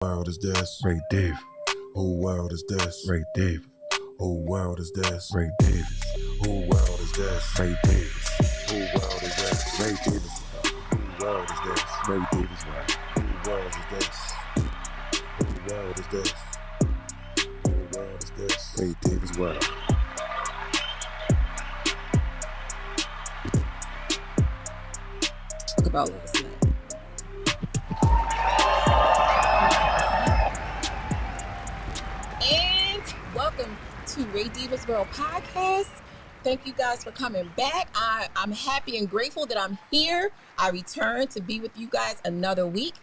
world is this? Ray Diva. Who world is this? Ray Diva. Who world is this? Ray Davis. Who world is this? Ray Davis. Who world is this? Ray Davis. Who world is this? Ray Davis. Right. Who world is this? Who world is this? Who world is this? Ray Davis. World. Talk about last night. And welcome to Ray Diva's World Podcast. Thank you guys for coming back. I'm happy and grateful that I'm here. I returned to be with you guys another week.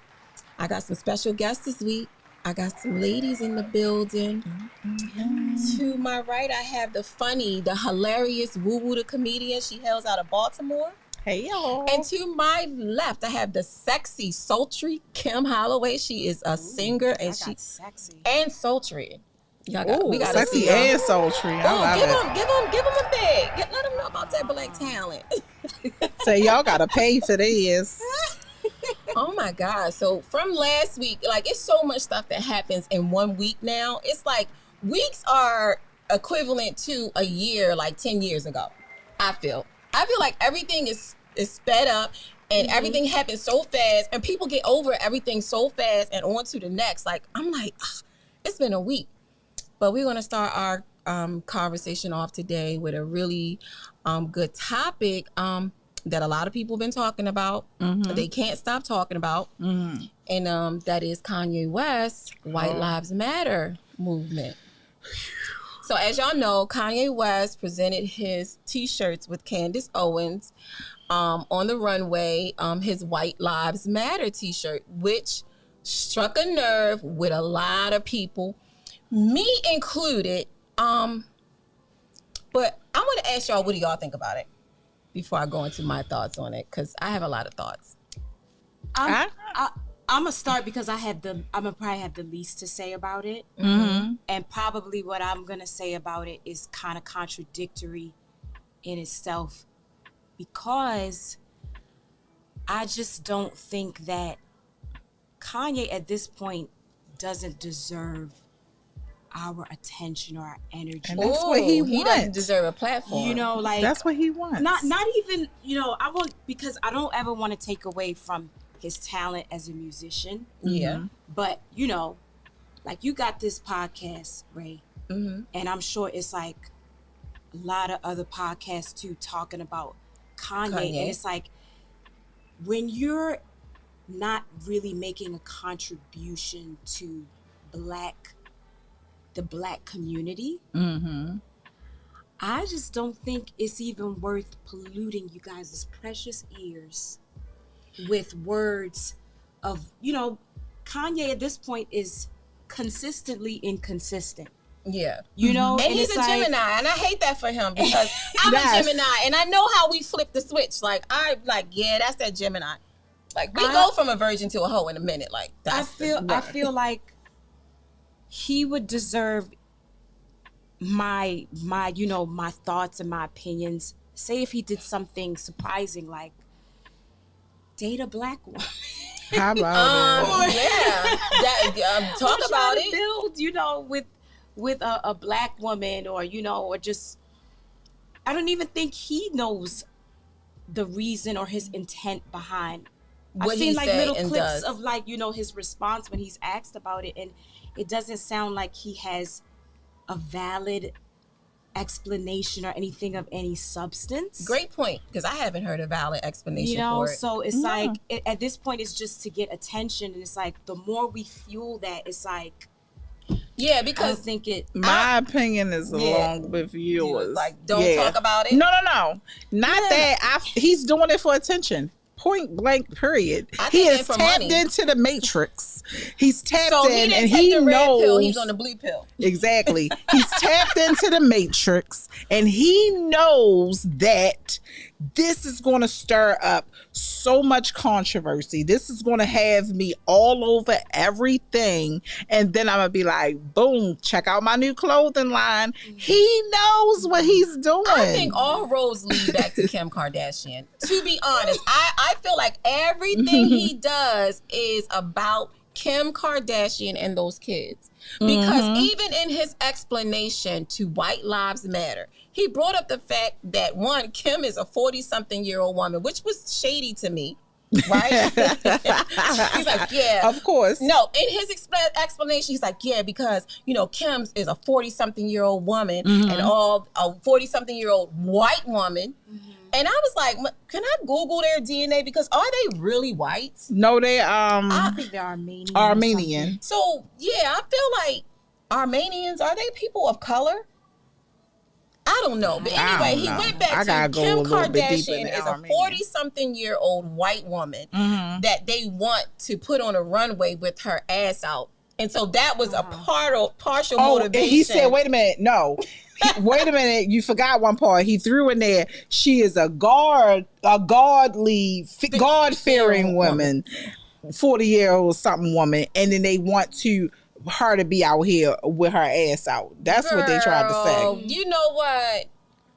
I got some special guests this week. I got some ladies in the building. Mm-hmm. To my right, I have the funny, the hilarious Woo Woo the comedian. She hails out of Baltimore. Hey, y'all. And to my left, I have the sexy, sultry Kim Holloway. She is a singer, and she's sexy and sultry. We got sexy and sultry. Give him a big. Let him know about that black talent. So y'all gotta pay for this. Oh my God! So from last week, like it's so much stuff that happens in 1 week now. It's like weeks are equivalent to a year, like 10 years ago. I feel like everything is sped up and everything happens so fast and people get over everything so fast and on to the next. Like, I'm like, it's been a week. But we're going to start our conversation off today with a really good topic that a lot of people have been talking about. Mm-hmm. They can't stop talking about. Mm-hmm. And that is Kanye West's White Lives Matter movement. So as y'all know, Kanye West presented his T-shirts with Candace Owens on the runway, his White Lives Matter T-shirt, which struck a nerve with a lot of people, me included. But I want to ask y'all, what do y'all think about it before I go into my thoughts on it? Because I have a lot of thoughts. I'm gonna start because I'm gonna probably have the least to say about it, and probably what I'm gonna say about it is kind of contradictory in itself, because I just don't think that Kanye at this point doesn't deserve our attention or our energy. And that's what he wants. He doesn't deserve a platform. You know, like that's what he wants. Not even, I won't, because I don't ever want to take away from his talent as a musician. Yeah. But, like you got this podcast, Ray, and I'm sure it's like a lot of other podcasts too talking about Kanye. And it's like, when you're not really making a contribution to the black community, I just don't think it's even worth polluting you guys' precious ears with words of, Kanye at this point is consistently inconsistent. Yeah. And he's a Gemini, and I hate that for him because I'm a Gemini, and I know how we flip the switch. Like, that's that Gemini. Like, we go from a virgin to a hoe in a minute. Like, I feel like he would deserve my thoughts and my opinions. Say if he did something surprising, like date a black woman. How about talk about it. Build, with a black woman, or or just, I don't even think he knows the reason or his intent behind. I've seen like little clips of his response when he's asked about it, and it doesn't sound like he has a valid explanation or anything of any substance. Great point, because I haven't heard a valid explanation for it. So it's like, at this point, it's just to get attention, and it's like, the more we fuel that, it's like, yeah, because I think my opinion is along with yours. Like, don't talk about it. No. Not that he's doing it for attention. Point blank, period. He is tapped into the matrix. He's tapped in, and he knows. Pill, he's on the blue pill. Exactly. He's tapped into the matrix, and he knows that this is going to stir up so much controversy. This is going to have me all over everything, and then I'm gonna be like, boom, check out my new clothing line. He knows what he's doing. I think all roads lead back to Kim Kardashian. To be honest, I feel like everything he does is about Kim Kardashian and those kids. Because even in his explanation to White Lives Matter, he brought up the fact that, one, Kim is a 40-something-year-old woman, which was shady to me. Right? He's like, yeah. Of course. No, in his explanation, he's like, yeah, because, Kim's is a 40-something-year-old woman and all a 40-something-year-old white woman. And I was like, can I Google their DNA? Because are they really white? No, they I think they're Armenian. Armenian. So, yeah, I feel like Armenians, are they people of color? I don't know. But anyway, he went back to Kim Kardashian is a 40-something-year-old white woman that they want to put on a runway with her ass out. And so that was a partial motivation. And he said, wait a minute, no. Wait a minute, you forgot one part. He threw in there, she is a God-fearing woman, 40-year-old something woman, and then they want her to be out here with her ass out. That's what they tried to say. You know what?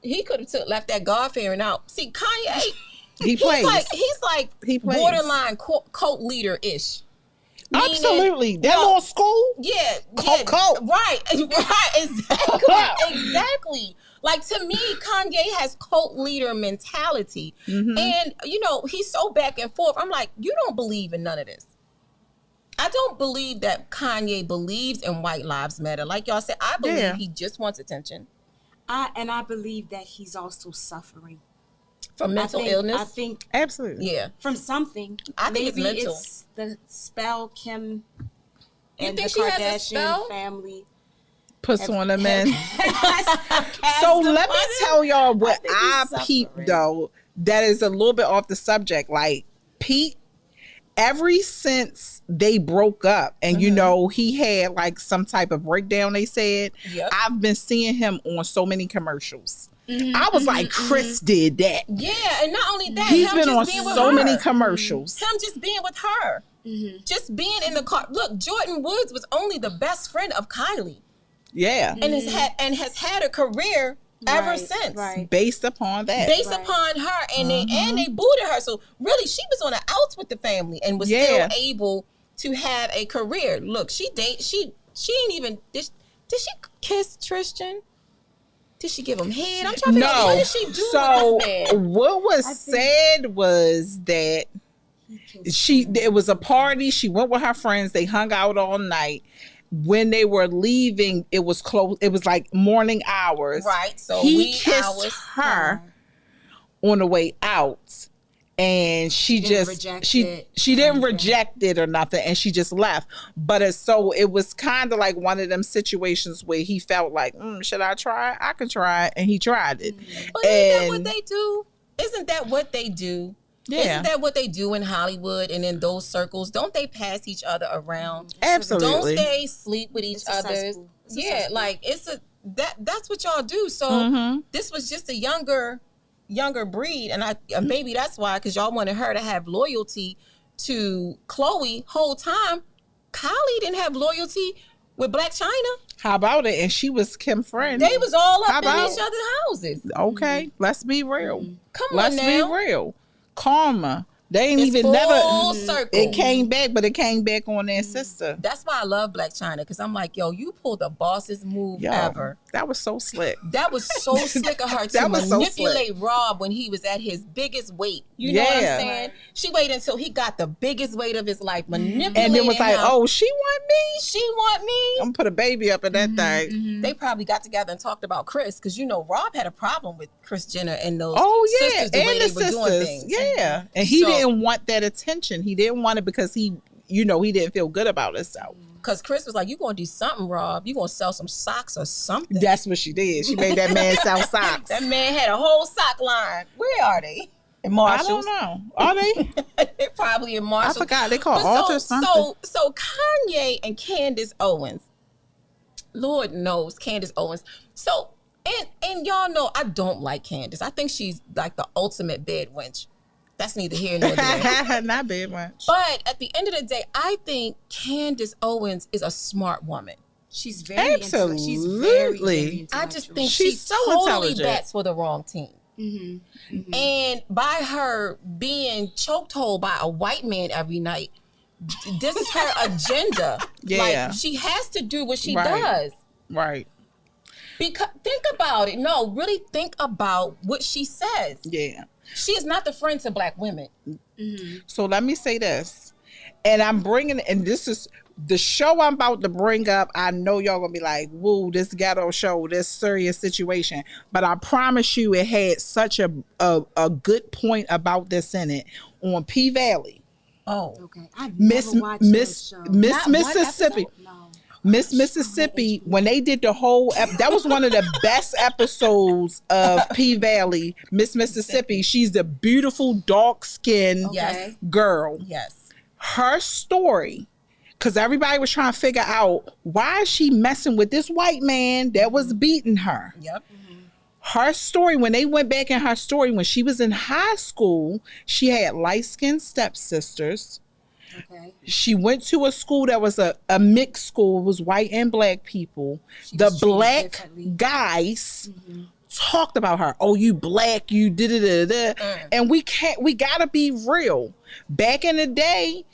He could have left that God-fearing out. See, Kanye, he's like borderline cult leader-ish. Absolutely. That little school? Yeah. Cult. Right, exactly. Like, to me, Kanye has cult leader mentality. And, he's so back and forth. I'm like, you don't believe in none of this. I don't believe that Kanye believes in White Lives Matter. Like y'all said, I believe he just wants attention. I believe that he's also suffering. From mental illness? I think. Absolutely. Yeah. From something. I think Maybe it's mental. It's the spell Kim and the she has a Kardashian spell? family puts on them in. So let me tell y'all what I peeped, though, that is a little bit off the subject. Like, Pete, ever since they broke up and, he had like some type of breakdown, they said, I've been seeing him on so many commercials. I was like, Chris did that. Yeah, and not only that, he's been on so many commercials. Him just being with her. Just being in the car. Look, Jordan Woods was only the best friend of Kylie. Yeah. And has had a career ever since. Right. Based upon that. Based upon her. And they booted her. So really, she was on the outs with the family and was still able to have a career. Look, she ain't even, did she kiss Tristan? Did she give him head? I'm trying to figure out, what did she do with this man? What was said was that it was a party. She went with her friends. They hung out all night. When they were leaving, it was close. It was like morning hours. Right. So he kissed her on the way out. And she didn't reject it or nothing, and she just left. But it was kind of like one of them situations where he felt like, should I try? I could try it, and he tried it. But isn't that what they do? Isn't that what they do? Yeah. Isn't that what they do in Hollywood and in those circles? Don't they pass each other around? Absolutely. Don't they sleep with each other? Yeah, like that's what y'all do. So this was just a younger breed, and maybe that's why, because y'all wanted her to have loyalty to Chloe whole time. Kylie didn't have loyalty with Black China. How about it? And she was Kim's friend. They was all up in each other's houses. Okay, let's be real. Come on let's now. be real. Karma. They ain't It's even full circle. It came back, but it came back on their sister. That's why I love Black China, because I'm like, yo, you pulled the bossest move ever. That was so slick. That was so slick of her to manipulate Rob when he was at his biggest weight. You know what I'm saying? She waited until he got the biggest weight of his life, manipulating and it was like, him. oh, she want me? She want me? I'm gonna put a baby up in that thing. They probably got together and talked about Chris, because Rob had a problem with Kris Jenner and those sisters, the way they were doing things. Yeah. And he didn't want that attention. He didn't want it because he didn't feel good about himself. Because Chris was like, you going to do something, Rob. You going to sell some socks or something. That's what she did. She made that man sell socks. That man had a whole sock line. Where are they? In Marshalls? I don't know. Are they? They're probably in Marshalls. I forgot. They call Alter something. So Kanye and Candace Owens. Lord knows Candace Owens. So, and y'all know I don't like Candace. I think she's like the ultimate bed wench. That's neither here nor there. Not bad much. But at the end of the day, I think Candace Owens is a smart woman. She's very absolutely. She's very I just think she's so totally intelligent. bats for the wrong team. And by her being choked whole by a white man every night, this is her agenda. Yeah. Like, she has to do what she Right. does. Right. Because think about it. No, really think about what she says. Yeah. She is not the friend to black women. So let me say this. And I'm bringing, and this is the show I'm about to bring up. I know y'all gonna be like, woo, this ghetto show, this serious situation. But I promise you, it had such a good point about this in it on P Valley. Oh. Okay. I've Miss never watched Miss that show. Miss Not one Mississippi. episode? No. Miss Mississippi, when they did the whole, that was one of the best episodes of P Valley. Miss Mississippi, she's the beautiful dark-skinned Yes. girl. Yes. Her story, because everybody was trying to figure out why is she messing with this white man that was beating her. Yep. Her story, when they went back in her story, when she was in high school, she had light-skinned stepsisters. Okay. She went to a school that was a mixed school. It was white and black people. She The was treated black differently. guys talked about her. Oh, you black, you da. And we gotta be real. Back in the day,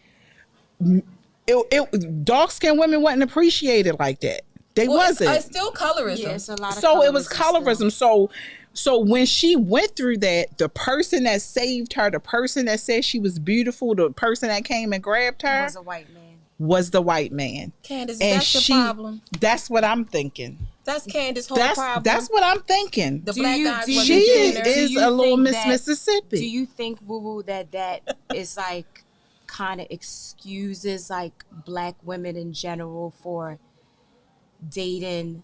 dark-skinned women wasn't appreciated like that. They wasn't. It's still colorism. Yeah, it's a lot of So it was colorism colorism. So when she went through that, the person that saved her, the person that said she was beautiful, the person that came and grabbed her was a white man. was the white man. Candace, And that's your problem. That's what I'm thinking. That's Candace's whole That's problem. that's what I'm thinking. the Do black you- guys do you wasn't She getting think- her. is you a little think Miss that- Mississippi. Do you think, Woo Woo, that is like kind of excuses like black women in general for dating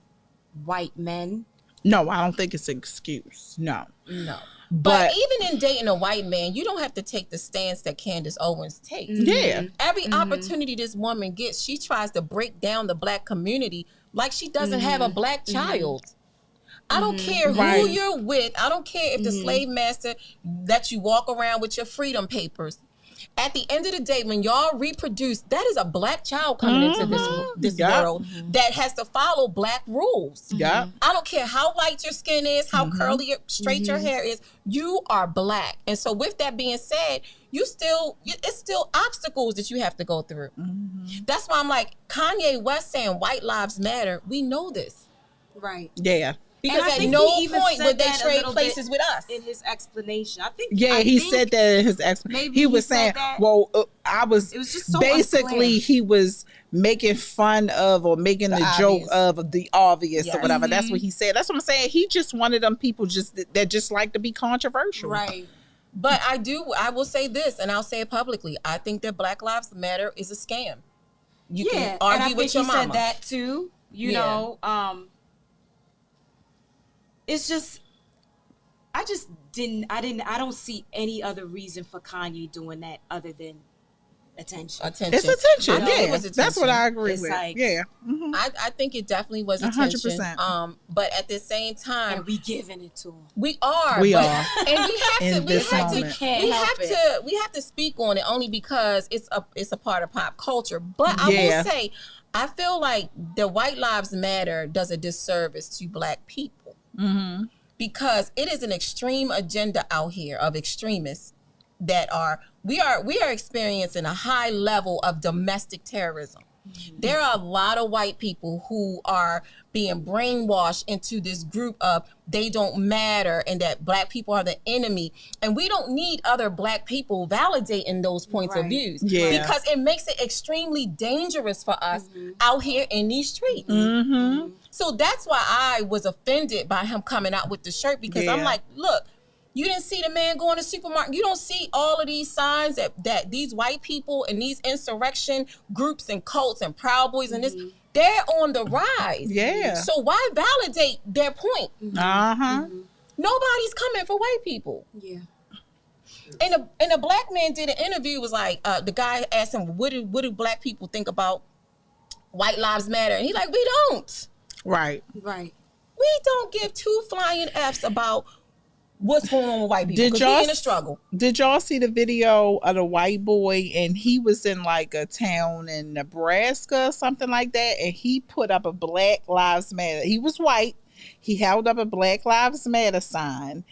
white men? No, I don't think it's an excuse. No. No. But, But even in dating a white man, you don't have to take the stance that Candace Owens takes. yeah. Every opportunity this woman gets, she tries to break down the black community like she doesn't have a black child. I don't care who Right. you're with. I don't care if the slave master that you walk around with your freedom papers. At the end of the day, when y'all reproduce, that is a black child coming into this Yup. world that has to follow black rules. Yeah. I don't care how light your skin is, how curly or straight your hair is. You are black, and so with that being said, it's still obstacles that you have to go through. That's why I'm like Kanye West saying "White Lives Matter." We know this Right. Yeah. because And I at think no he even point said would they that a trade little places bit with us. in his explanation. Yeah, he said that in his maybe he was he said saying, that. well, I was It was just so basically unclear. he was making fun of or making the joke obvious. of the obvious or Yes. whatever. That's what he said. That's what I'm saying. He just one of them people that just like to be controversial. Right. But I will say this, and I'll say it publicly. I think that Black Lives Matter is a scam. You Yeah. can And I argue think with your he mama. said that too. You Yeah. know, it's just I don't see any other reason for Kanye doing that other than attention. Attention. It's attention. I think it Yeah, was that's what attention. I agree It's with. like- Yeah. I think it definitely was attention. 100%. But at the same time, And we giving it to him. we are. We but- are. and we have In to. We this have to. moment. Can't We help have it. to. We have to speak on it only because it's a part of pop culture. But I Yeah. will say, I feel like the White Lives Matter does a disservice to Black people because it is an extreme agenda out here of extremists that we are experiencing a high level of domestic terrorism. There are a lot of white people who are being brainwashed into this group of they don't matter and that Black people are the enemy. And we don't need other Black people validating those points of Right. views. Yeah. Because it makes it extremely dangerous for us out here in these streets. So that's why I was offended by him coming out with the shirt because I'm Yeah. like, look, you didn't see the man go in the supermarket. You don't see all of these signs that these white people and these insurrection groups and cults and Proud Boys and this, they're on the rise. Yeah. So why validate their point? Uh-huh. Nobody's coming for white people. Yeah. And a Black man did an interview, was like, the guy asked him, what do Black people think about White Lives Matter? And he's like, we don't. Right. Right. We don't give two flying F's about what's going on with white people. Did 'Cause y'all we in a struggle. Did y'all see the video of the white boy and he was in like a town in Nebraska or something like that and he put up a Black Lives Matter. He was white. He held up a Black Lives Matter sign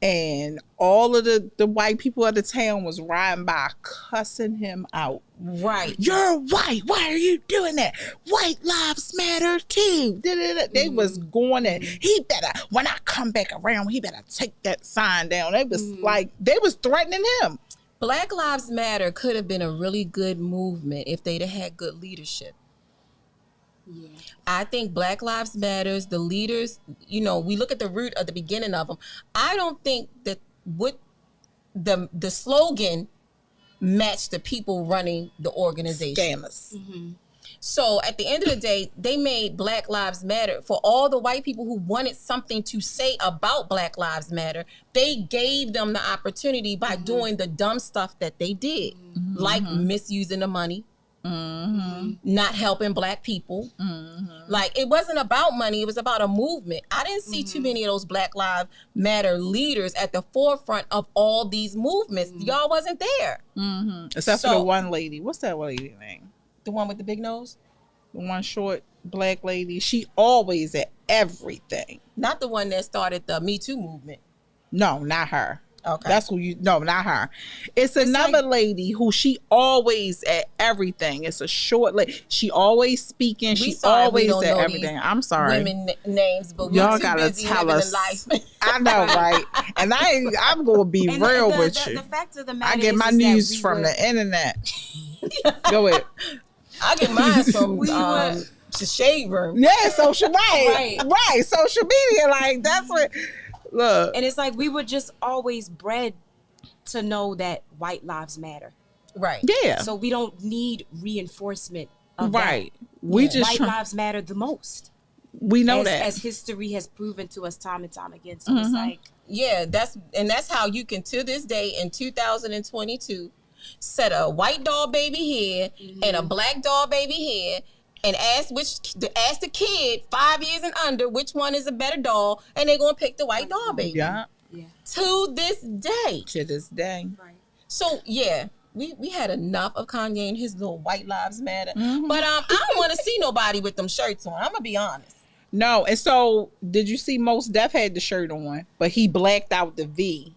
And all of the white people of the town was riding by cussing him out. Right. You're white. Why are you doing that? White lives matter too. They was going at, he better, when I come back around, he better take that sign down. They was like, they was threatening him. Black Lives Matter could have been a really good movement if they'd have had good leadership. Yeah. I think Black Lives Matters, the leaders, we look at the root of the beginning of them. I don't think that what the slogan matched the people running the organization. Scammers. So at the end of the day, they made Black Lives Matter for all the white people who wanted something to say about Black Lives Matter. They gave them the opportunity by doing the dumb stuff that they did, like misusing the money. Not helping black people. Like, it wasn't about money, it was about a movement. I didn't see too many of those Black Lives Matter leaders at the forefront of all these movements. Y'all wasn't there. Except for the one lady. What's that lady name? The one with the big nose? The one short black lady. She always at everything. Not the one that started the Me Too movement. No, not her. Okay. That's who no, not her. It's another lady who she always at everything. It's a short lady. She always speaking. She always at everything. I'm sorry. Women names, but y'all too gotta busy tell living us. life. I know, right? And I'm gonna be real with you. The fact of the matter I get my news from the internet. Go ahead. I get mine from the shade room. Yeah, social media. Right. Social media. Like, that's what. Look. And it's like we were just always bred to know that white lives matter. Right. Yeah. So we don't need reinforcement of right. that. We just white lives matter the most. We know that. As history has proven to us time and time again. So it's like, yeah, that's how you can, to this day in 2022, set a white doll baby head and a black doll baby head and ask the kid 5 years and under which one is a better doll, and they're gonna pick the white doll baby. Yeah. To this day. To this day. right. So yeah, we had enough of Kanye and his little white lives matter. But I don't want to see nobody with them shirts on. I'm gonna be honest. No, and so did you see Mos Def had the shirt on, but he blacked out the V.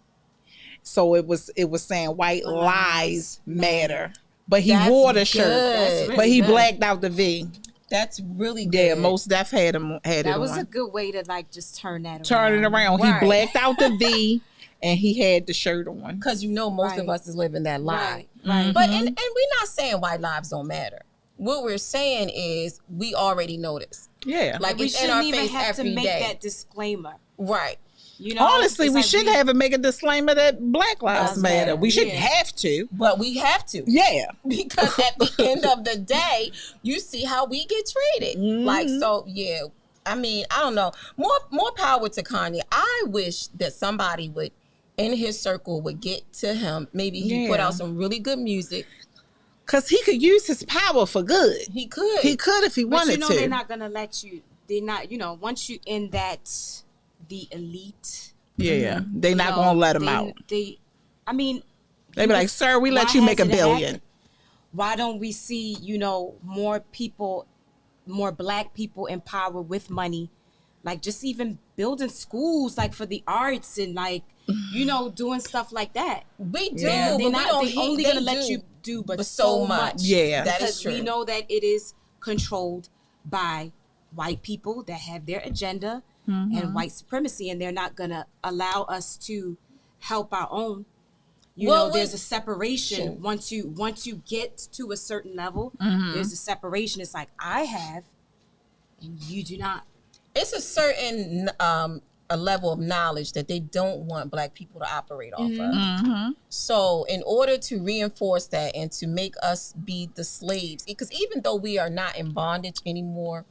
So it was saying white lies matter. But he wore the shirt. Really but he good. blacked out the V. That's really good. Yeah, Mos Def had it That on. was a good way to like just turn that around. Turn it around. Right. He blacked out the V and he had the shirt on. Because most of us is living that lie. Right. But and we're not saying white lives don't matter. What we're saying is we already know this. Yeah. Like, we it's in our shouldn't even face have to every make day. that disclaimer. Right. You know, honestly, it's we like should have to make a disclaimer that Black Lives Matter. We shouldn't Yeah. have to. But we have to. Yeah. Because at the end of the day, you see how we get treated. Like, so, yeah. I mean, I don't know. More power to Kanye. I wish that somebody would, in his circle, would get to him. Maybe he put out some really good music. Because he could use his power for good. He could. He could if he wanted to. They're not going to let you. They're not, once you in that, the elite. Yeah. They're not going to let him out. They be like, sir, we let you make $1 billion. Why don't we see, more people, more black people in power with money? Like, just even building schools, like, for the arts and, like, doing stuff like that. We do, They're but not, we don't. they only going to they let do, you do but so much. Yeah. That is Because true. we know that it is controlled by white people that have their agenda and white supremacy, and they're not going to allow us to help our own. There's a separation. Once you get to a certain level, there's a separation. It's like, I have and you do not. It's a certain a level of knowledge that they don't want black people to operate off of. So in order to reinforce that and to make us be the slaves, because even though we are not in bondage anymore,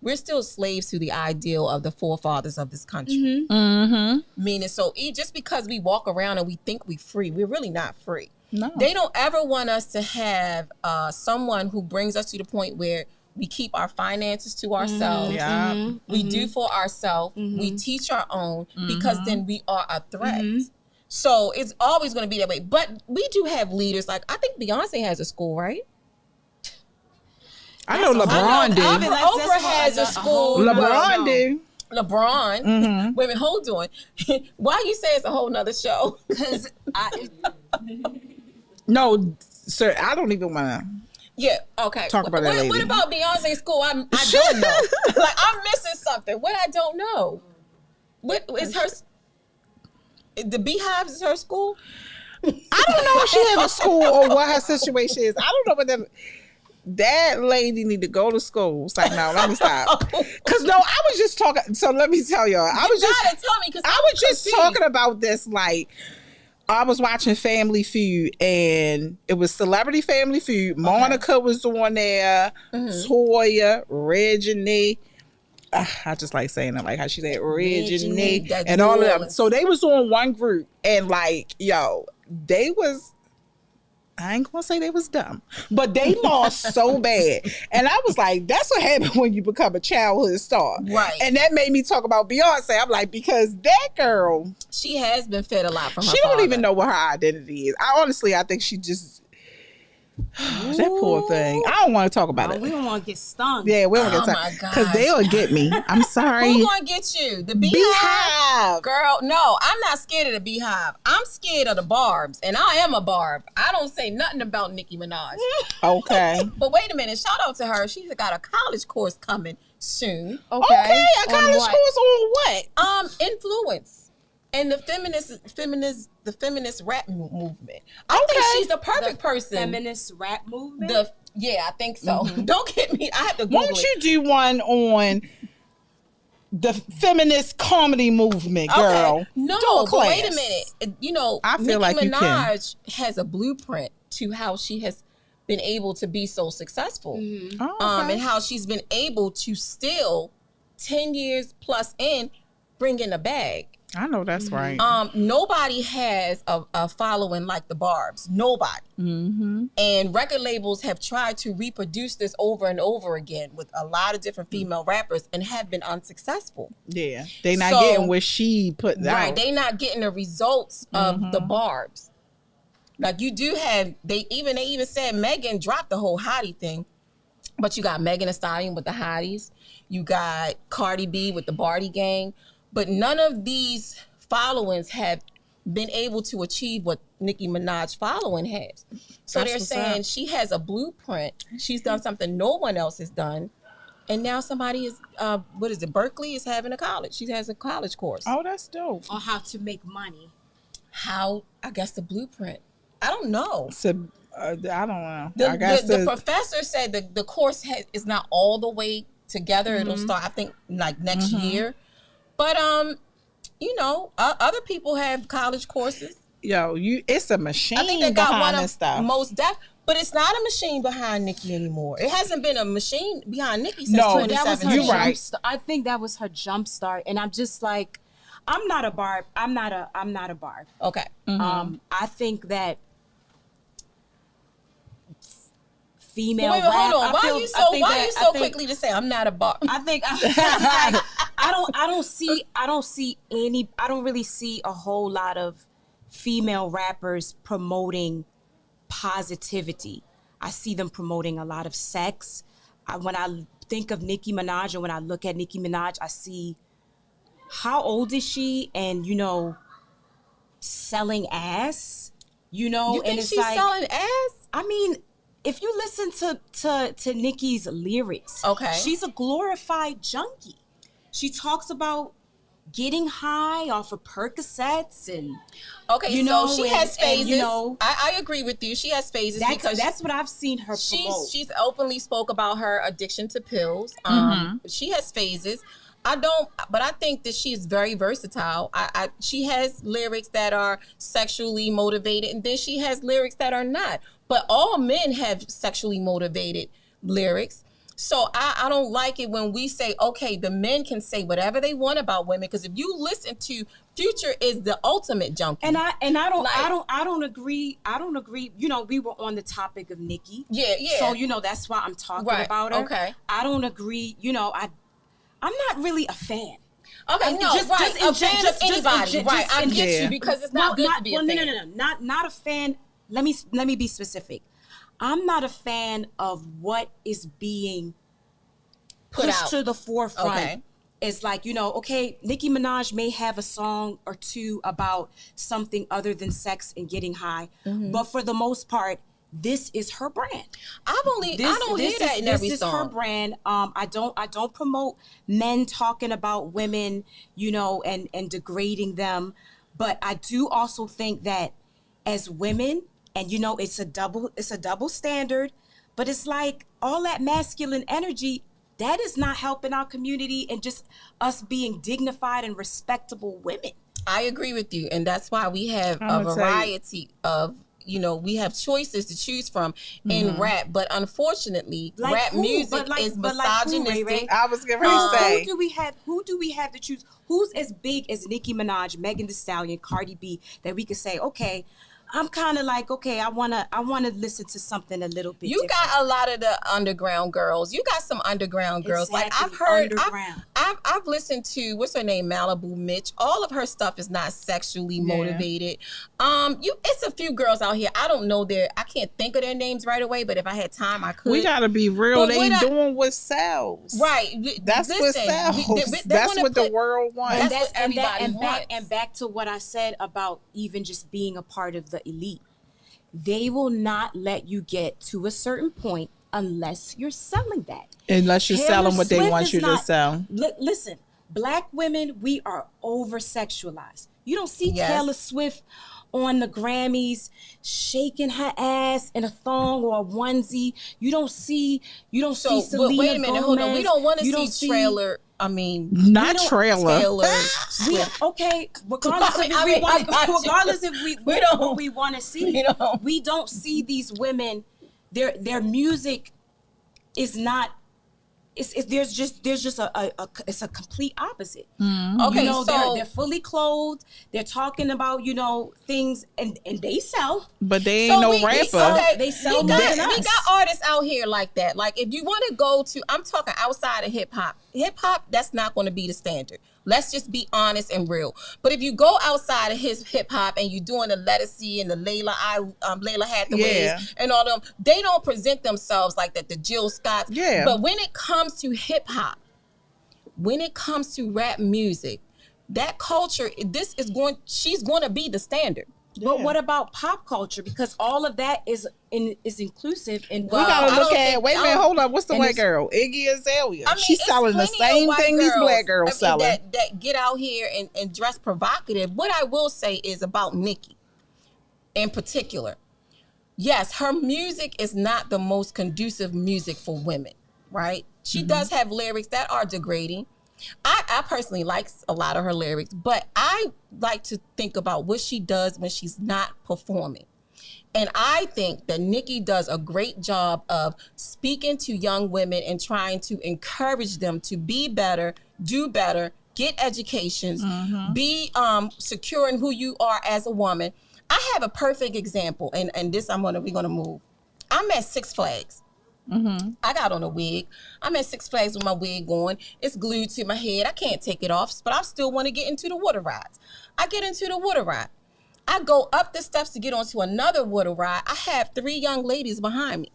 we're still slaves to the ideal of the forefathers of this country. Meaning, so just because we walk around and we think we're free, we're really not free. No. They don't ever want us to have someone who brings us to the point where we keep our finances to ourselves. We do for ourselves. We teach our own, because then we are a threat. So it's always going to be that way. But we do have leaders. Like, I think Beyonce has a school, right? I know LeBron do. Oprah has a school. LeBron do. LeBron. Wait a minute, hold on. Why you say it's a whole nother show? Because No, sir, I don't even want to. Yeah, okay. Talk about that lady. What about Beyonce's school? I don't know. Like, I'm missing something. What I don't know. What is her? The Beehive is her school? I don't know if she has a school or what her situation is. I don't know what that lady need to go to school. It's like, no, let me stop. Because no, I was just talking. So let me tell y'all. I was just talking about this. Like, I was watching Family Feud, and it was Celebrity Family Feud. Okay. Monica was on there. Toya, Regine. I just like saying it, like how she said Regine and all of them. So they was on one group, and like, yo, they was, I ain't gonna say they was dumb, but they lost so bad. And I was like, that's what happened when you become a childhood star. Right. And that made me talk about Beyonce. I'm like, because that girl, she has been fed a lot from her She father. don't even know what her identity is. I think she just, that poor thing. I don't want to talk about it. We don't want to get stung. Yeah, we don't get stung. Because they'll get me. I'm sorry. Who's going to get you? The Beehive? Girl, no, I'm not scared of the Beehive. I'm scared of the Barbs. And I am a Barb. I don't say nothing about Nicki Minaj. Okay. But wait a minute. Shout out to her. She's got a college course coming soon. Okay. A college course on what? Influence. And the feminist rap movement. I think she's the perfect person. Feminist rap movement? I think so. Don't get me. I have to Google Why don't you do one on the feminist comedy movement, girl? Okay. No, but wait a minute. You know, I feel Nicki like Minaj has a blueprint to how she has been able to be so successful. And how she's been able to still 10 years plus in bring in a bag. I know that's right. Nobody has a following like the Barbs. Nobody. And record labels have tried to reproduce this over and over again with a lot of different female rappers and have been unsuccessful. Yeah. They not getting what she put out. Right. They not getting the results of the Barbs. Like you do have, they even said Megan dropped the whole hottie thing. But you got Megan Thee Stallion with the hotties. You got Cardi B with the Barty Gang. But none of these followings have been able to achieve what Nicki Minaj following has. So they're saying she has a blueprint. She's done something no one else has done. And now somebody is, Berkeley is having a college. She has a college course. Oh, that's dope. On how to make money. How, I guess the blueprint. I don't know. I don't know. The professor said the course is not all the way together. It'll start, I think, like next year. But, other people have college courses. Yo, it's a machine I think they got behind one this of stuff. Most but it's not a machine behind Nicki anymore. It hasn't been a machine behind Nicki since 2017. That was her You're right. I think that was her jump start. And I'm just like, I'm not a Barb. I'm not a Barb. Okay. I think that female rap. Hold on. Why are you so quickly to say I'm not a Barb? I think I don't really see a whole lot of female rappers promoting positivity. I see them promoting a lot of sex. When I think of Nicki Minaj and when I look at Nicki Minaj, I see how old is she and, selling ass, You and think it's she's like, selling ass? I mean, if you listen to Nicki's lyrics, she's a glorified junkie. She talks about getting high off of Percocets and so she has phases. I agree with you. She has phases because that's what I've seen her promote. She's openly spoke about her addiction to pills. She has phases. But I think that she's very versatile. She has lyrics that are sexually motivated, and then she has lyrics that are not. But all men have sexually motivated lyrics. So I don't like it when we say, okay, the men can say whatever they want about women, because if you listen to Future is the ultimate junkie. And I don't agree. We were on the topic of Nicki. Yeah. So that's why I'm talking about her. Okay. I don't agree. I'm not really a fan. Okay, just anybody. Right, I get you because it's not good to be a fan. No, not a fan. Let me be specific. I'm not a fan of what is being pushed to the forefront it's like, you know, okay, Nicki Minaj may have a song or two about something other than sex and getting high, but for the most part, this is her brand. I don't hear that in every song. This is her brand. I don't promote men talking about women, you know, and degrading them, but I do also think that as women, and you know, it's a double standard, but it's like all that masculine energy, that is not helping our community and just us being dignified and respectable women. I agree with you. And that's why we have a variety of, you know, we have choices to choose from in rap. But unfortunately, like rap music is misogynistic. Like I was going to say. Who do we have to choose? Who's as big as Nicki Minaj, Megan Thee Stallion, Cardi B, that we could say, okay, I'm kind of like, okay, I wanna listen to something a little bit. You different. got a lot of the underground girls. You got some underground girls. Exactly. Like I've heard, underground. I've listened to, what's her name, Malibu Mitch. All of her stuff is not sexually motivated. It's a few girls out here. I don't know I can't think of their names right away, but if I had time, I could. We gotta be real. They doing what sells. Right. That's what sells. That's what the world wants. That's what everybody wants. And back to what I said about even just being a part of the elite. They will not let you get to a certain point unless you're selling that. Unless you're selling what they want you to sell. Listen, Black women, we are over-sexualized. You don't see Taylor Swift on the Grammys shaking her ass in a thong or a onesie. You don't see Selena but wait a minute, Gomez. hold on. We don't want to see trailer. I mean, not trailer. Okay, regardless if we want to see, we don't see these women. Their music is not. There's just it's a complete opposite. Okay, so they're fully clothed. They're talking about things, and they sell, but they ain't no rapper. They sell. We got artists out here like that. Like if you want to go to, I'm talking outside of hip hop. Hip hop, that's not going to be the standard. Let's just be honest and real. But if you go outside of his hip hop and you're doing the Lettucey and the Layla Hathaways and all them, they don't present themselves like that. The Jill Scotts. Yeah. But when it comes to hip hop, when it comes to rap music, that culture, she's going to be the standard. But what about pop culture? Because all of that is inclusive. And we gotta look at. Wait a minute, hold up. What's the white girl? Iggy Azalea. I mean, she's selling the same thing these black girls selling. That get out here and dress provocative. What I will say is about Nicki, in particular. Yes, her music is not the most conducive music for women, right? She does have lyrics that are degrading. I personally like a lot of her lyrics, but I like to think about what she does when she's not performing. And I think that Nicki does a great job of speaking to young women and trying to encourage them to be better, do better, get educations, be secure in who you are as a woman. I have a perfect example, and this we're gonna move. I'm at Six Flags. I got on a wig. I'm at Six Flags with my wig on. It's glued to my head. I can't take it off, but I still want to get into the water rides. I get into the water ride. I go up the steps to get onto another water ride. I have 3 young ladies behind me.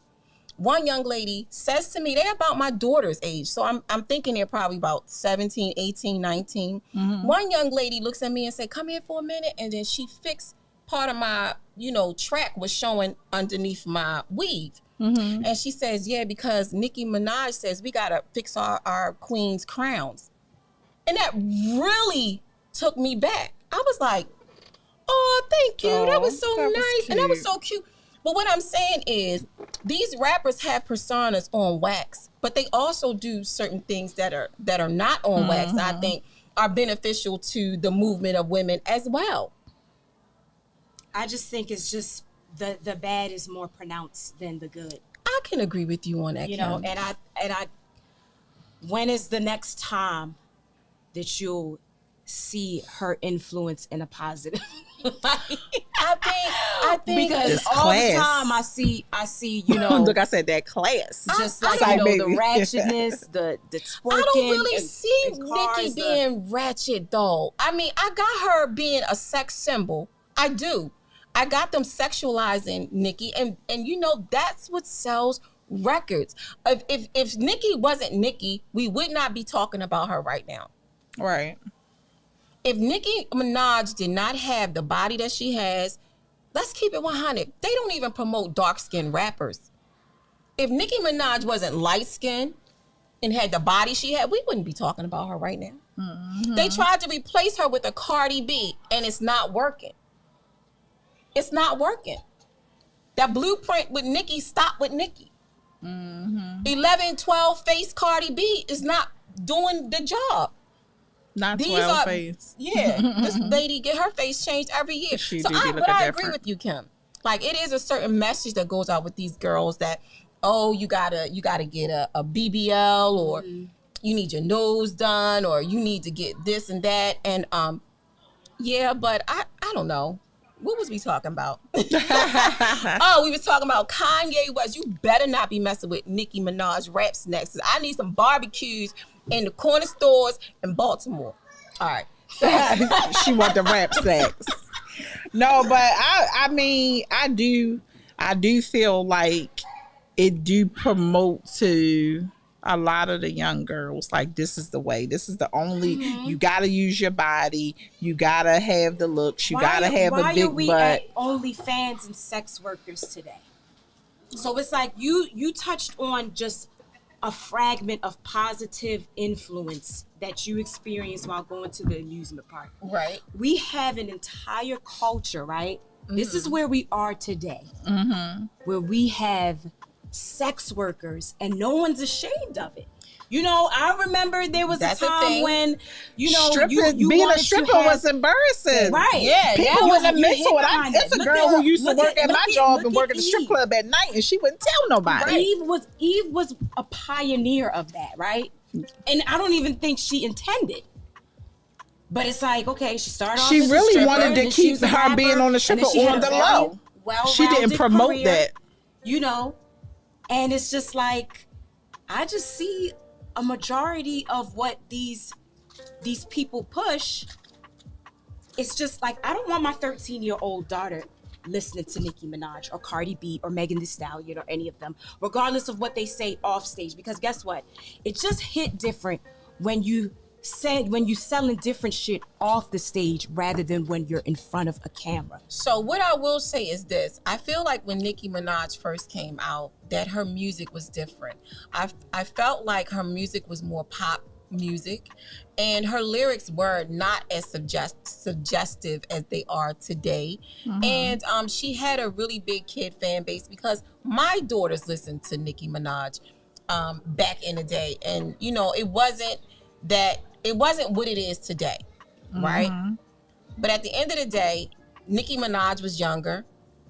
One young lady says to me, they're about my daughter's age. So I'm thinking they're probably about 17, 18, 19. One young lady looks at me and say, come here for a minute. And then she fixed part of my, track was showing underneath my weave. And she says, yeah, because Nicki Minaj says we got to fix our queen's crowns. And that really took me back. I was like, oh, thank you. That was so nice. And that was so cute. But what I'm saying is these rappers have personas on wax, but they also do certain things that are not on wax, I think are beneficial to the movement of women as well. I just think it's just the bad is more pronounced than the good. I can agree with you on that. And I when is the next time that you'll see her influence in a positive light? I think because it's all class. the time I see Look, I said that class. Just like the ratchetness, the twerking. I don't really see cars, Nicki being ratchet though. I mean, I got her being a sex symbol. I do. I got them sexualizing Nicki, and that's what sells records. If Nicki wasn't Nicki, we would not be talking about her right now. Right. If Nicki Minaj did not have the body that she has, let's keep it 100. They don't even promote dark-skinned rappers. If Nicki Minaj wasn't light-skinned and had the body she had, we wouldn't be talking about her right now. Mm-hmm. They tried to replace her with a Cardi B, and it's not working. It's not working. That blueprint with Nicki stopped with Nicki. Mm-hmm. 11, 12 face Cardi B is not doing the job. Not 12 face. Yeah, this lady get her face changed every year. I agree with you, Kim. Like, it is a certain message that goes out with these girls that, oh, you gotta get a BBL, or you need your nose done, or you need to get this and that. And yeah, but I don't know. What was we talking about? Oh, we was talking about Kanye West. You better not be messing with Nicki Minaj rap snacks. I need some barbecues in the corner stores in Baltimore. All right. She want the rap snacks. No, but I mean, I do feel like it do promote to a lot of the young girls, like, this is the way. This is the only, you got to use your body. You got to have the looks. You got to have a big butt. Why are we at OnlyFans and sex workers today? So it's like you touched on just a fragment of positive influence that you experienced while going to the amusement park. Right. We have an entire culture, right? Mm-hmm. This is where we are today, where we have sex workers and no one's ashamed of it. You know, I remember there was a time when, you know, you being a stripper was embarrassing. Right. Yeah. People wouldn't admit to it. It's a girl who used to work at my job and work at the strip club at night, and she wouldn't tell nobody. Right. Eve was a pioneer of that, right? And I don't even think she intended. But it's like, okay, she started off she as really a stripper, wanted to keep her being on the stripper on the low. She didn't promote career, that. You know, and it's just like, I just see a majority of what these people push. It's just like, I don't want my 13-year-old daughter listening to Nicki Minaj or Cardi B or Megan Thee Stallion or any of them, regardless of what they say off stage. Because guess what? It just hit different when you selling different shit off the stage rather than when you're in front of a camera. So what I will say is this. I feel like when Nicki Minaj first came out, that her music was different. I felt like her music was more pop music, and her lyrics were not as suggestive as they are today. And she had a really big kid fan base, because my daughters listened to Nicki Minaj back in the day, and you know, it wasn't what it is today, right? But at the end of the day, Nicki Minaj was younger.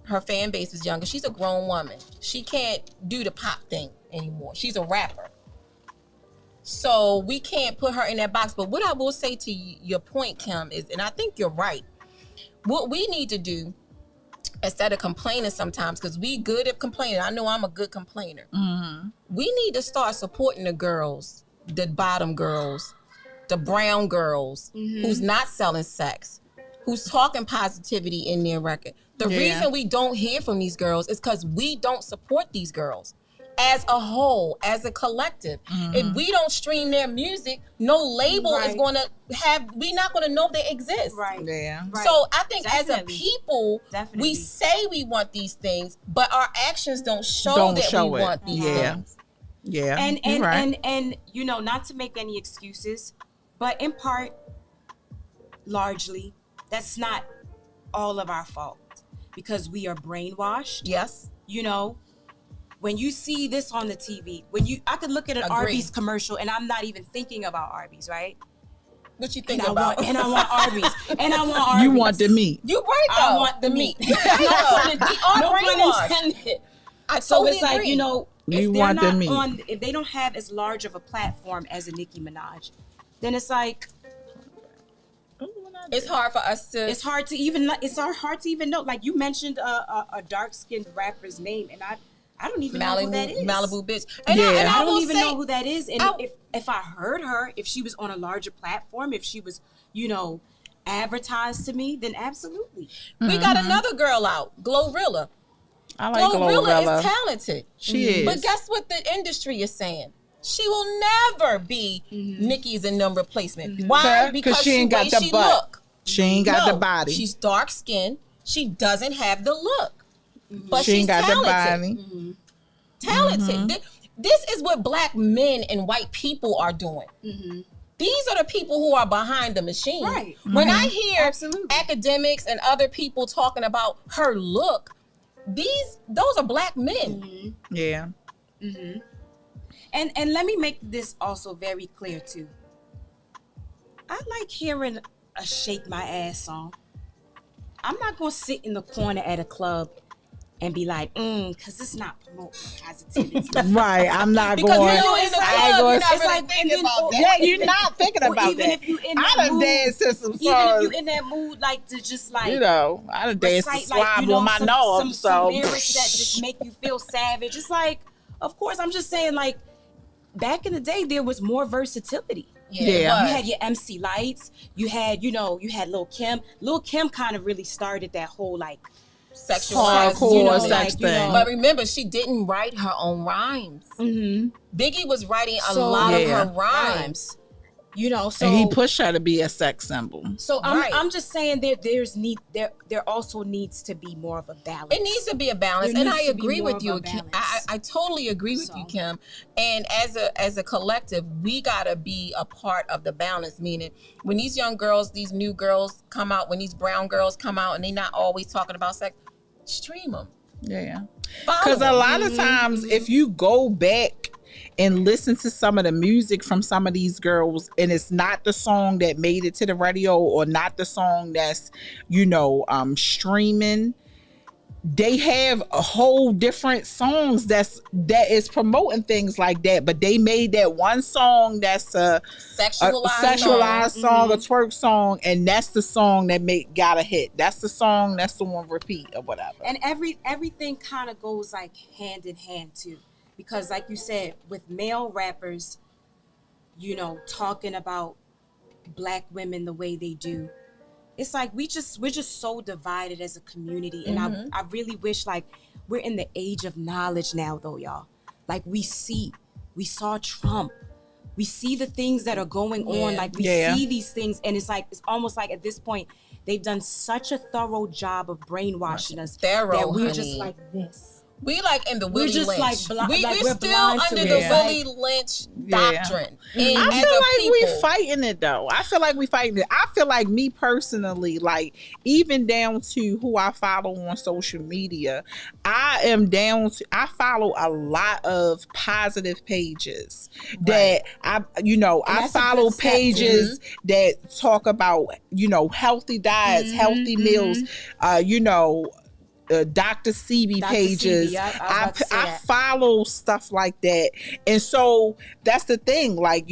Her fan base was younger. She's a grown woman. She can't do the pop thing anymore. She's a rapper. So we can't put her in that box. But what I will say to your point, Kim, is, and I think you're right, what we need to do, instead of complaining sometimes, because we good at complaining. I know I'm a good complainer. We need to start supporting the girls, the bottom girls, the brown girls, who's not selling sex, who's talking positivity in their record. The reason we don't hear from these girls is because we don't support these girls as a whole, as a collective. If we don't stream their music, no label is going to have, we're not going to know they exist. So I think as a people, we say we want these things, but our actions don't show that we want these things. And you know, not to make any excuses, but in part, largely, that's not all of our fault, because we are brainwashed. Yes. You know, when you see this on the TV, I could look at an Arby's commercial and I'm not even thinking about Arby's, right? What you think about? And I want Arby's. And I want Arby's. You want the meat. You right though. I want the meat. No pun intended. So it's like, you know, if they don't have as large of a platform as a Nicki Minaj, then it's like, it's hard for us to. It's hard to even know. Like, you mentioned a dark-skinned rapper's name, and I don't even know who that is. Malibu bitch. And I don't even know who that is. And if I heard her, if she was on a larger platform, if she was, you know, advertised to me, then absolutely. We got another girl out, Glorilla. I like Glorilla is talented. She is. But guess what the industry is saying? She will never be Nicki's and them replacement. Why? Because she ain't got the butt. Look. She ain't got the body. She's dark skinned. She doesn't have the look. But she ain't she's got talented. the body. Talented. This is what black men and white people are doing. These are the people who are behind the machine. Right. When I hear academics and other people talking about her look, those are black men. Yeah. And let me make this also very clear too. I like hearing a shake my ass song. I'm not gonna sit in the corner at a club and be like, because it's not promoting positivity. Right. I'm not Because going. you know in the club, you're not really thinking about that. Yeah, you're not thinking about even that. If you in that I done mood, danced to some songs. Even if you in that mood, like to just like, you know, I done danced to recite, Swab on my nose. Some lyrics that just make you feel savage. It's like, of course, I'm just saying, like, back in the day, there was more versatility. Yeah. You had your MC Lights. You had Lil' Kim. Lil' Kim kind of really started that whole, like, sexualized, hardcore sex thing. But remember, she didn't write her own rhymes. Biggie was writing a lot of her rhymes. You know, so and he pushed her to be a sex symbol. So I'm just saying there also needs to be more of a balance. It needs to be a balance, and I agree with you, Kim. I totally agree with you, Kim. And as a collective, we gotta be a part of the balance. Meaning, when these young girls, these new girls come out, when these brown girls come out, and they're not always talking about sex, stream them. Yeah, because a lot of times, if you go back and listen to some of the music from some of these girls, and it's not the song that made it to the radio or not the song that's, streaming, they have a whole different songs that is promoting things like that. But they made that one song that's a sexualized song, a twerk song, and that's the song that got a hit. That's the song that's the one repeat or whatever. And everything kind of goes like hand in hand too. Because like you said, with male rappers, talking about black women the way they do, it's like we're just so divided as a community. And I really wish, like, we're in the age of knowledge now though, y'all. Like we saw Trump. We see the things that are going on. Like we see these things, and it's almost like at this point, they've done such a thorough job of brainwashing us that we're just like this. We like in the Willie just Lynch. Like we're still under the Willie Lynch doctrine. And I feel like we fighting it though. I feel like we fighting it. I feel like me personally, like even down to who I follow on social media, I follow a lot of positive pages that I follow pages that talk about, healthy diets, healthy meals, Dr. CB pages. I follow stuff like that. And so that's the thing. Like,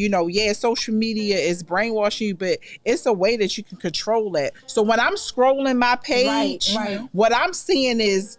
social media is brainwashing you, but it's a way that you can control that. So when I'm scrolling my page, what I'm seeing is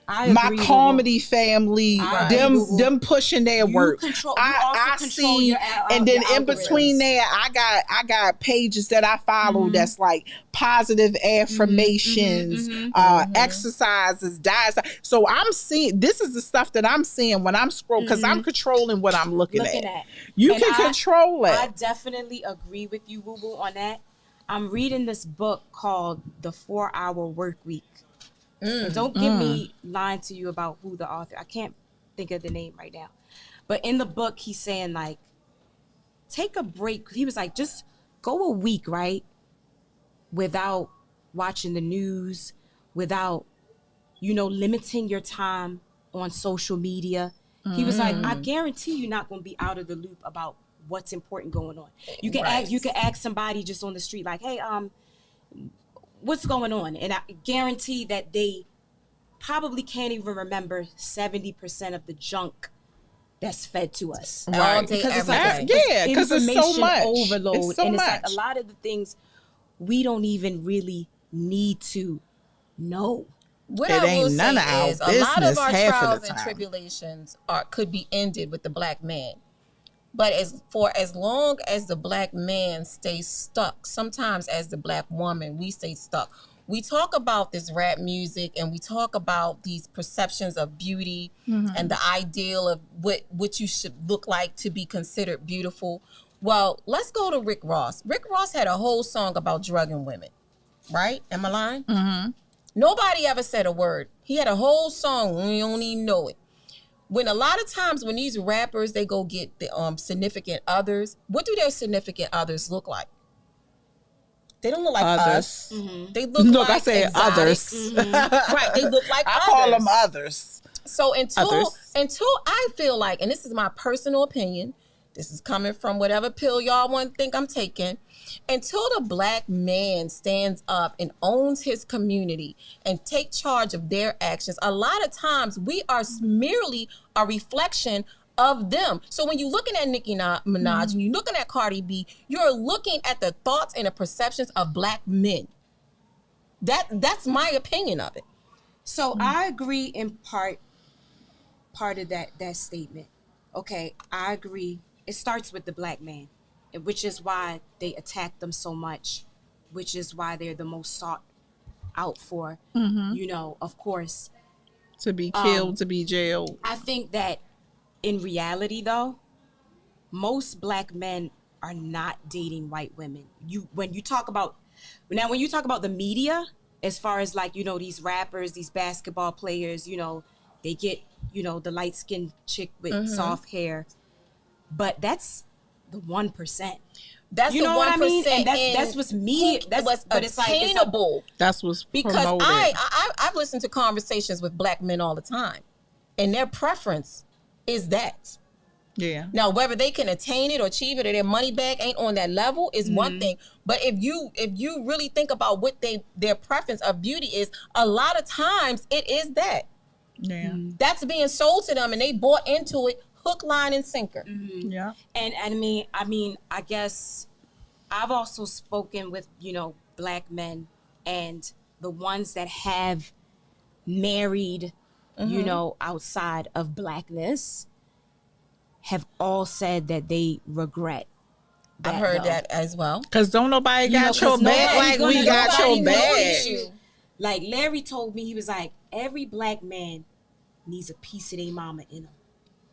my comedy family, them pushing their work. I see, and then in between there, I got pages that I follow that's like positive affirmations, exercises, diets. So I'm seeing, this is the stuff that I'm seeing when I'm scrolling, because I'm controlling what I'm looking at. You can control it. I definitely agree with you, Boo Boo, on that. I'm reading this book called The 4-Hour Work Week. And don't get me lying to you about who the author. I can't think of the name right now. But in the book, he's saying, like, take a break. He was like, just go a week, right? Without watching the news, without, limiting your time on social media. He was like, I guarantee you're not going to be out of the loop about what's important going on. You can ask somebody just on the street, like, hey, what's going on? And I guarantee that they probably can't even remember 70% of the junk that's fed to us. Right. Because it's like because it's so much overload. It's so and it's much. like a lot of the things we don't even really need to know. What it I ain't will none say of our is a lot of business our half of trials the and time. tribulations could be ended with the black man. But as long as the black man stays stuck, sometimes as the black woman, we stay stuck. we talk about this rap music and we talk about these perceptions of beauty and the ideal of what you should look like to be considered beautiful. Well, let's go to Rick Ross. Rick Ross had a whole song about drugging women, right? Am I lying? Nobody ever said a word. He had a whole song. We don't even know it. When a lot of times when these rappers, they go get the significant others, what do their significant others look like? They don't look like us. They look like I said exotic. others. Right, they look like I others. call them others. So until I feel like, and this is my personal opinion, this is coming from whatever pill y'all want to think I'm taking, until the black man stands up and owns his community and take charge of their actions, a lot of times we are merely a reflection of them. So when you're looking at Nicki Minaj and you're looking at Cardi B, you're looking at the thoughts and the perceptions of black men. That's my opinion of it. So I agree in part of that statement. Okay, I agree. It starts with the black man, which is why they attack them so much, which is why they're the most sought out for, of course. To be killed, to be jailed. I think that in reality, though, most black men are not dating white women. When you talk about the media, as far as like, these rappers, these basketball players, they get, the light-skinned chick with soft hair. But that's the 1%. That's you know the 1%. What I mean? And that's what's media. That's what's attainable. That's what's because promoted. I've listened to conversations with black men all the time, and their preference is that. Yeah. Now, whether they can attain it or achieve it or their money bag ain't on that level is one thing. But if you really think about what their preference of beauty is, a lot of times it is that. Yeah. That's being sold to them, and they bought into it hook, line, and sinker. Yeah. And I mean, I guess I've also spoken with, black men, and the ones that have married, outside of blackness have all said that they regret that. I've heard though. that as well. Because don't nobody got your back like we got your back. Like Larry told me, he was like, every black man needs a piece of their mama in them.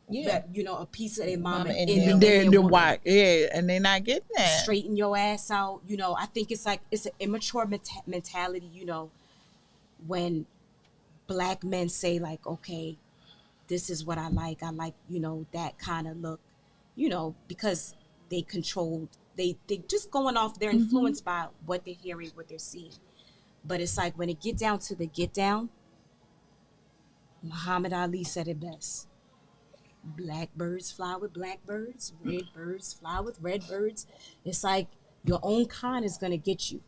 Yeah. A piece of their mama in They're white. Yeah, and they're not getting that. Straighten your ass out. I think it's an immature mentality, when black men say like, okay, this is what I like. I like, that kind of look, because they controlled, they just going off, they're influenced by what they're hearing, what they're seeing. But it's like when it get down to the get down, Muhammad Ali said it best. Black birds fly with black birds, red birds fly with red birds. It's like your own kind is going to get you.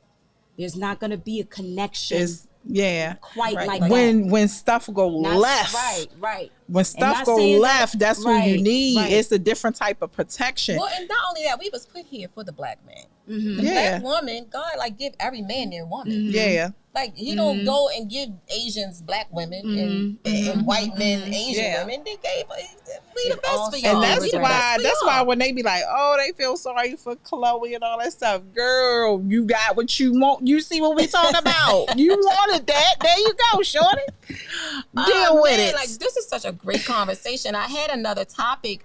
There's not going to be a connection. right, Quite like when stuff go left. Right. When stuff go left, that's what you need. Right. It's a different type of protection. Well, and not only that, we was put here for the black man. The Yeah. black woman, God, like, give every man their woman. Yeah. Like, he don't go and give Asians black women and white men Asian women. They gave we the best for y'all. And that's why when they be like, oh, they feel sorry for Chloe and all that stuff. Girl, you got what you want. You see what we talking about. You wanted that. There you go, shorty. Deal with it. Like, this is such a great conversation. I had another topic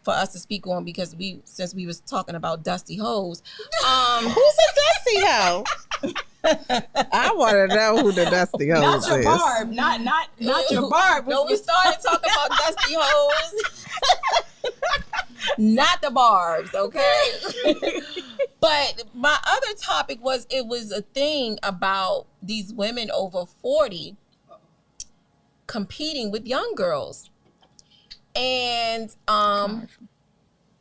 for us to speak on because since we was talking about dusty hoes. Who's a dusty hoe? I want to know who the dusty hoe is. Not your Barb. Not your Barb. No, we started talking about dusty hoes. Not the Barbs, okay? But my other topic was, it was a thing about these women over 40 competing with young girls. And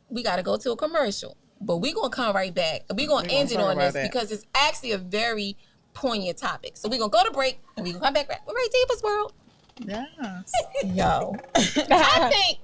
we got to go to a commercial. But we're going to come right back. We're going to end it on this because it's actually a very poignant topic. So we're going to go to break and we're going to come back. We're right, Diva's World. Yes. Yo. I think...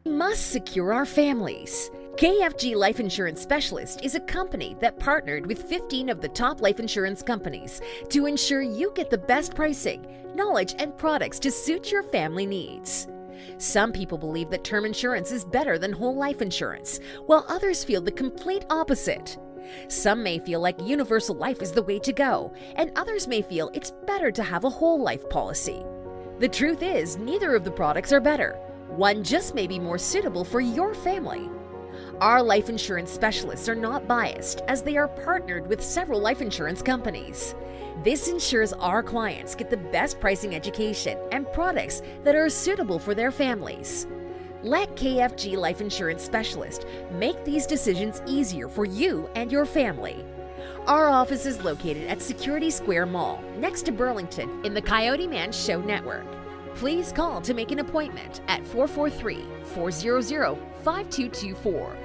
We must secure our families. KFG Life Insurance Specialist is a company that partnered with 15 of the top life insurance companies to ensure you get the best pricing, knowledge, and products to suit your family needs. Some people believe that term insurance is better than whole life insurance, while others feel the complete opposite. Some may feel like universal life is the way to go, and others may feel it's better to have a whole life policy. The truth is, neither of the products are better. One just may be more suitable for your family. Our life insurance specialists are not biased, as they are partnered with several life insurance companies. This ensures our clients get the best pricing, education, and products that are suitable for their families. Let KFG Life Insurance Specialist make these decisions easier for you and your family. Our office is located at Security Square Mall, next to Burlington, in the Coyoteman Show Network. Please call to make an appointment at 443-400-5224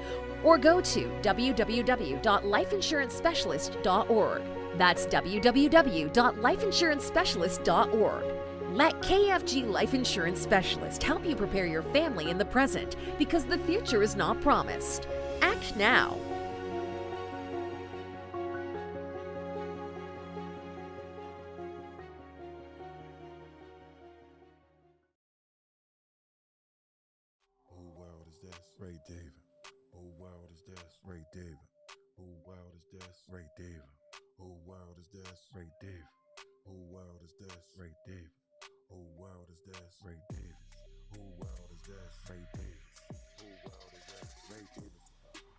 or go to www.lifeinsurancespecialist.org. That's www.lifeinsurancespecialist.org. Let KFG Life Insurance Specialist help you prepare your family in the present, because the future is not promised. Act now. Who wild is this? Ray Diva. Who wild is this? Ray Diva. Who wild is this? Ray Diva. Who wild is this? Ray Diva. Who wild is this? Ray Diva. Who wild is this? Ray Davis. Who wild is this? Ray Davis. Who wild is this? Ray Davis.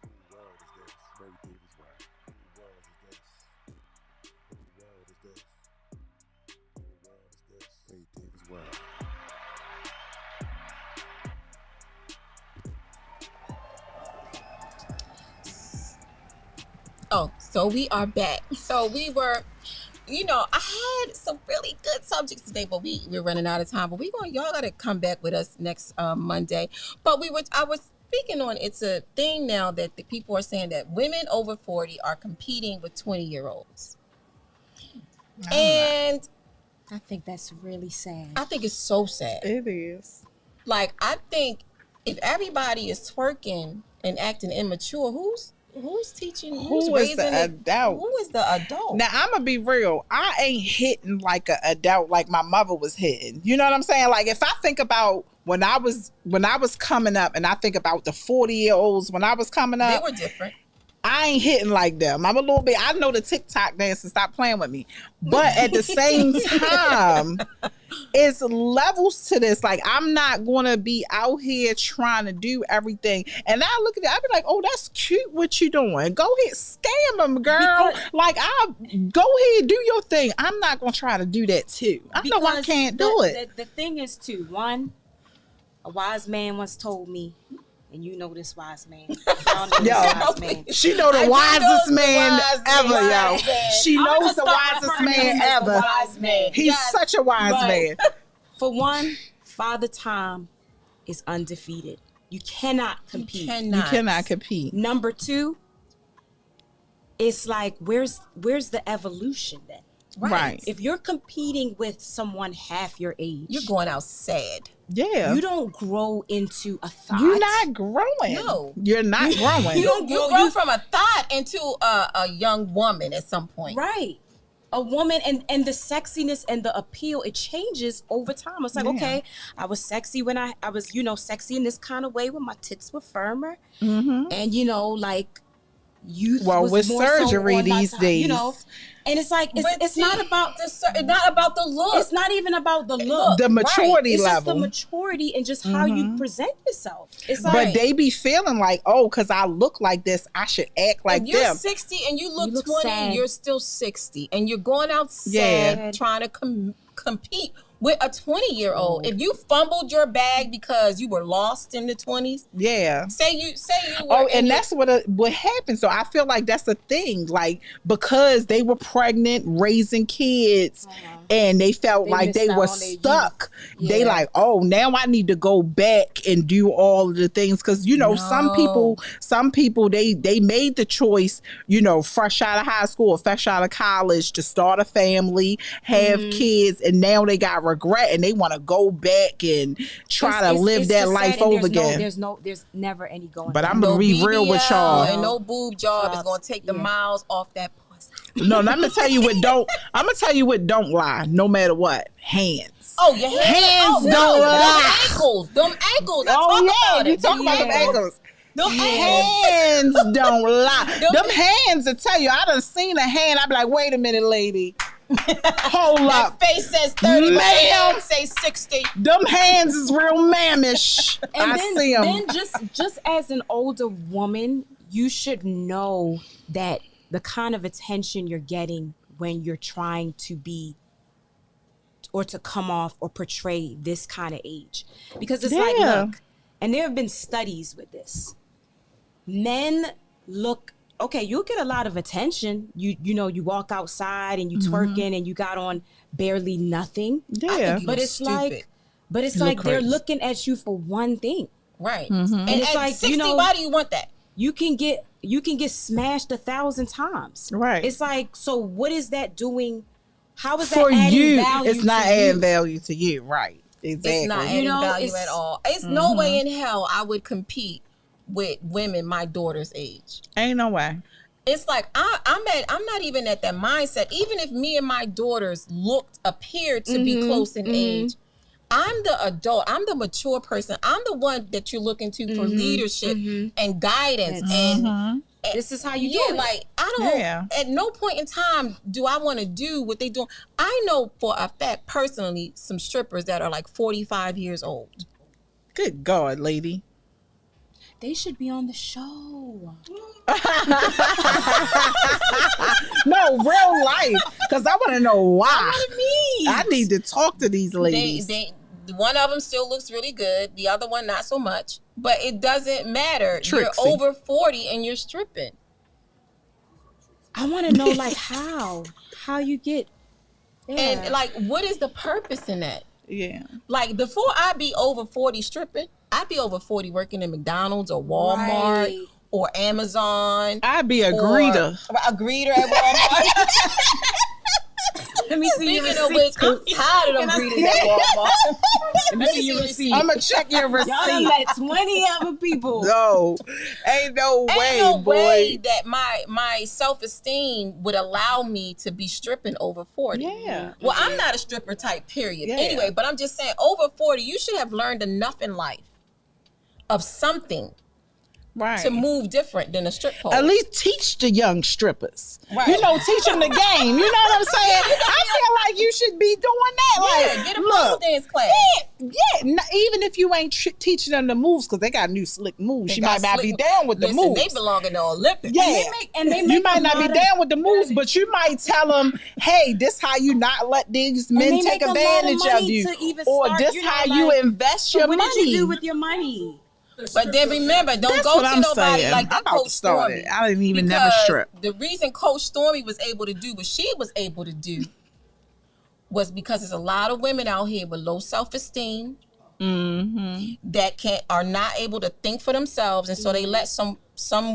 Who wild is this? Ray Davis. Wild. Who wild is this? Who wild is this? Who wild is this? Ray Davis. Wild. Oh, so we are back. So we were, I had some really good subjects today, but we're running out of time. But y'all gotta come back with us next Monday. But I was speaking on, it's a thing now that the people are saying that women over 40 are competing with 20-year-olds. And I think that's really sad. I think it's so sad. It is. Like, I think if everybody is twerking and acting immature, who's teaching? Who is the adult? Who is the adult? Now, I'm gonna be real. I ain't hitting like an adult like my mother was hitting. You know what I'm saying? Like, if I think about when I was coming up, and I think about the 40-year-olds when I was coming up, they were different. I ain't hitting like them. I'm a little bit. I know the TikTok dance and stop playing with me, but at the same time, it's levels to this. Like, I'm not gonna be out here trying to do everything. And I look at it, I be like, oh, that's cute. What you doing? Go ahead, scam them, girl. Like, I go ahead, do your thing. I'm not gonna try to do that too. I know I can't do it. The thing is, too, one, a wise man once told me. And you know this wise man. Y'all know this wise man. She know the wisest man ever, yo. She knows the wisest man ever. He's such a wise man. For one, Father Time is undefeated. You cannot compete. You cannot compete. Number two, it's like, where's the evolution then? Right. If you're competing with someone half your age, You're going out sad. Yeah. you don't grow into a thought. You're not growing. No. You're not growing. You grow from a thought into a young woman at some point. Right. A woman, and the sexiness and the appeal, it changes over time. It's like, okay, I was sexy when I was, sexy in this kind of way when my tits were firmer. Mm-hmm. And, like, youth Well, was with more surgery so on my these side, days. And it's like, it's not about not about the look. It's not even about the look. The maturity It's level. just the maturity and just how you present yourself. It's like, But they be feeling like, oh, because I look like this, I should act like if you're them. 60 and you look 20, sad. you're still 60. And you're going out sad trying to compete with a 20-year-old. If you fumbled your bag because you were lost in the 20s, Yeah. say you were. Oh, and that's what happened. So I feel like that's a thing. Like, because they were pregnant, raising kids, and they felt like they missed out were on their youth. stuck. They Yeah. like, oh, now I need to go back and do all of the things, because some people they made the choice, fresh out of high school or fresh out of college, to start a family, have kids, and now they got regret and they want to go back and try to live that life over again. There's never any going. But back. I'm gonna be real with y'all. And no boob job is gonna take the miles off that pussy. No, I'm gonna tell you what don't lie, no matter what. Hands. Oh, your hands don't lie. Them ankles. You talk about them ankles. Them Hands don't lie. Them hands will tell you. I done seen a hand. I be like, wait a minute, lady. Hold up. That face says 30, Ma'am. but hand say 60. Them hands is real mammish. I see them. Then just as an older woman, you should know that the kind of attention you're getting when you're trying to be or to come off or portray this kind of age. Because it's like, look, and there have been studies with this. Men look, okay, you'll get a lot of attention. You walk outside and you twerking and you got on barely nothing. Yeah. But it's like they're looking at you for one thing. Right. And it's like, 60, why do you want that? You can get smashed 1,000 times. Right. It's like, so what is that doing? How is For that adding you, value it's not to adding you? value to you. Right. Exactly. It's not adding value it's- at all. It's no way in hell I would compete with women my daughter's age. Ain't no way. It's like I'm not even at that mindset. Even if me and my daughters appeared to be close in age, I'm the adult. I'm the mature person. I'm the one that you're looking to for leadership and guidance. And this is how you do it. Like I don't. At no point in time do I want to do what they do. I know for a fact, personally, some strippers that are like 45 years old. Good God, lady. They should be on the show. No, real life. Because I want to know why. Me. I need to talk to these ladies. One of them still looks really good. The other one, not so much. But it doesn't matter. Trixie. You're over 40 and you're stripping. I want to know, like, how you get there. And, like, what is the purpose in that? Yeah. Like, before I be over 40 stripping, I'd be over 40 working in McDonald's or Walmart or Amazon. I'd be a greeter. A greeter at Walmart. Let me see your Speaking of receipt. which, I'm tired of them greeters at Walmart. Let me see your receipt. I'm going to check your receipt. Y'all done let 20 other people. No. Ain't no way, boy. That my self-esteem would allow me to be stripping over 40. Yeah. Well, I'm not a stripper type, period. Yeah. Anyway, but I'm just saying, over 40, you should have learned enough in life of something to move different than a strip pole. At least teach the young strippers. Right. Teach them the game. You know what I'm saying? I feel like you should be doing that. Yeah, Like, get a pole dance class. Even if you ain't teaching them the moves, because they got new slick moves. They She got might not slick- be down with the Listen, moves. they belong in the Olympics. Yeah. And they You make might a not be lot of- down with the moves, but you might tell them, hey, this how you not let these And men they take make a lot of advantage of money you. to even Or start, this how you like, invest so your what money. did you do with your money? But then remember, don't That's go what to I'm nobody saying. like I'm that about Coach to start Stormy. it. I didn't even never Because strip. The reason Coach Stormy was able to do what she was able to do was because there's a lot of women out here with low self-esteem that are not able to think for themselves, and so they let some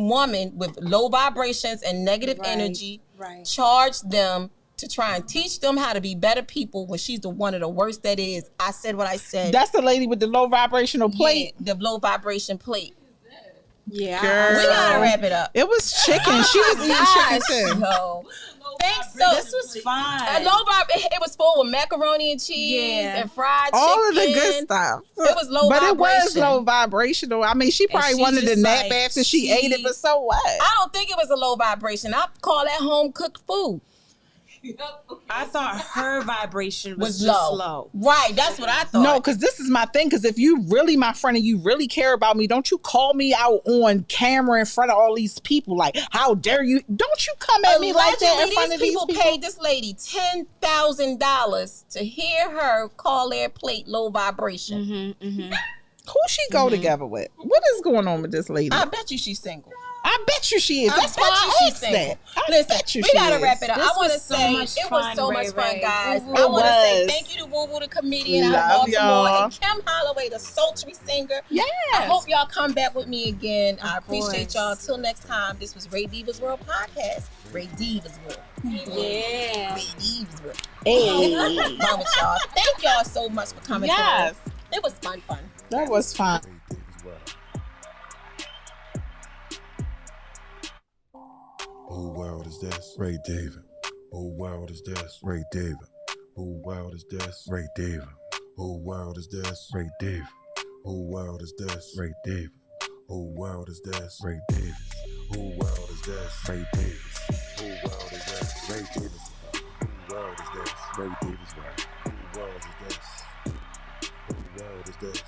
woman with low vibrations and negative energy charge them to try and teach them how to be better people when she's one of the worst that is. I said what I said. That's the lady with the low vibrational plate. Yeah, the low vibration plate. Yeah. Girl. We gotta wrap it up. It was chicken. She was eating chicken too. No. Thanks so. This was fine. Low it was full with macaroni and cheese and fried chicken. All of the good stuff. It was low but vibration. it was low vibrational. I mean, she probably she wanted to just nap like, after she ate it, but so what? I don't think it was a low vibration. I call that home cooked food. I thought her vibration was low. just low. Right, that's what I thought. No, because this is my thing. Because if you really my friend and you really care about me, don't you call me out on camera in front of all these people? Like, how dare you? Don't you come at me like that in front of these people? Paid this lady $10,000 to hear her call their plate low vibration. Who she go together with? What is going on with this lady? I bet you she's single. I bet you she is. I That's bet why you I she's asked single. that. I Listen, bet you we she gotta is. wrap it up. This I want to was so say much it was fun, so Ray much fun, Ray. guys. Woo-woo. I It want to say was. thank you to Woo Woo, the comedian Love out of Baltimore, y'all. and Kim Holloway, the sultry singer. Yes. I hope y'all come back with me again. I Of appreciate course. y'all. Till next time, this was Ray Diva's World Podcast. Ray Diva's World. Yeah. Ray Diva's World. Hey. Wrong with y'all. Thank y'all so much for coming. Yes. through. It was fun. That was fun. Ray Davis World. Who world is this? Ray David. Who world is this? Ray David. Who world is this? Ray David. Who world is this? Ray David. Who world is this? Ray David. Who world is this? Ray Davis. Who world is this? Ray Davis. Who world is this? Ray Davis. Who world is this? Ray Davis. Who world is this? Who world is this?